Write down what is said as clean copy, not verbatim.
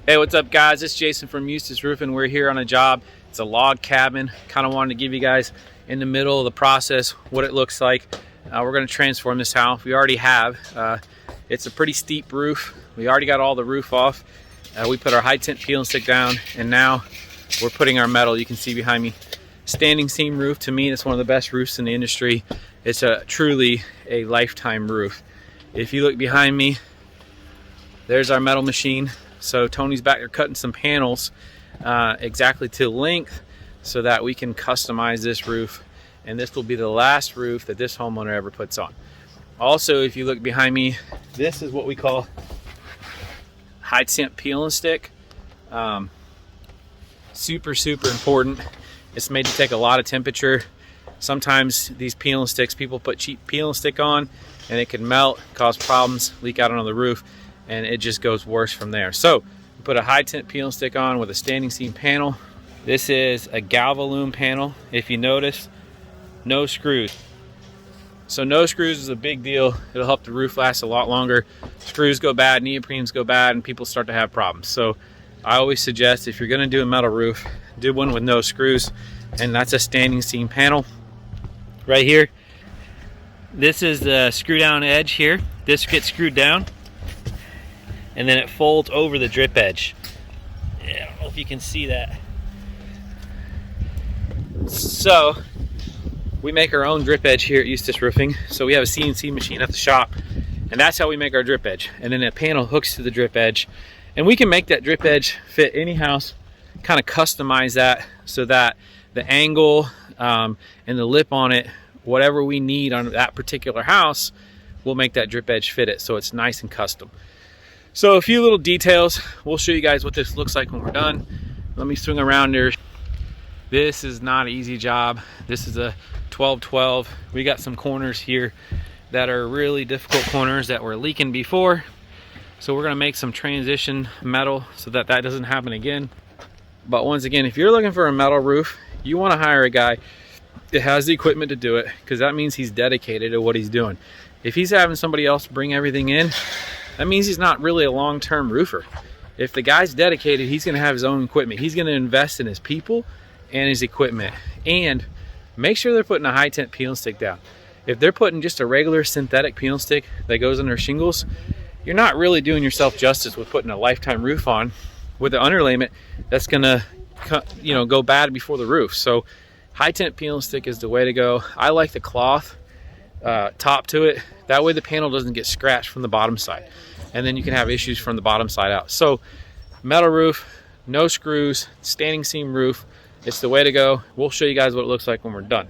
Hey, what's up guys? It's Jason from Eustace Roofing. We're here on a job. It's a log cabin. Kind of wanted to give you guys in the middle of the process what it looks like. We're going to transform this house. We already have. It's a pretty steep roof. We already got all the roof off. We put our high tent peel and stick down, and now we're putting our metal. You can see behind me, standing seam roof. To me, it's one of the best roofs in the industry. It's truly a lifetime roof. If you look behind me, there's our metal machine. So Tony's back there cutting some panels exactly to length so that we can customize this roof, and this will be the last roof that this homeowner ever puts on. Also, if you look behind me, this is what we call high temp peel and stick. Super important. It's made to take a lot of temperature. Sometimes these peel and sticks, people put cheap peel and stick on and it can melt, cause problems, leak out onto the roof, and it just goes worse from there. So we put a high temp peel and stick on with a standing seam panel. This is a Galvalume panel. If you notice, no screws. So no screws is a big deal. It'll help the roof last a lot longer. Screws go bad, neoprenes go bad, and people start to have problems. So I always suggest, if you're gonna do a metal roof, do one with no screws, and that's a standing seam panel. Right here, this is the screw down edge here. This gets screwed down, and then it folds over the drip edge. Yeah, I don't know if you can see that. So we make our own drip edge here at Eustace Roofing. So we have a CNC machine at the shop, and that's how we make our drip edge. And then a panel hooks to the drip edge, and we can make that drip edge fit any house, kind of customize that so that the angle and the lip on it, whatever we need on that particular house, we'll make that drip edge fit it so it's nice and custom. So a few little details. We'll show you guys what this looks like when we're done. Let me swing around here. This is not an easy job. This is a 12-12. We got some corners here that are really difficult corners that were leaking before. So we're gonna make some transition metal so that that doesn't happen again. But once again, if you're looking for a metal roof, you wanna hire a guy that has the equipment to do it, because that means he's dedicated to what he's doing. If he's having somebody else bring everything in, that means he's not really a long-term roofer. If the guy's dedicated, he's gonna have his own equipment. He's gonna invest in his people and his equipment, and make sure they're putting a high temp peel and stick down. If they're putting just a regular synthetic peel and stick that goes under shingles, you're not really doing yourself justice with putting a lifetime roof on with an underlayment that's gonna, you know, go bad before the roof. So high temp peel and stick is the way to go. I like the cloth top to it. That way the panel doesn't get scratched from the bottom side, and then you can have issues from the bottom side out. So metal roof, no screws, standing seam roof, it's the way to go. We'll show you guys what it looks like when we're done.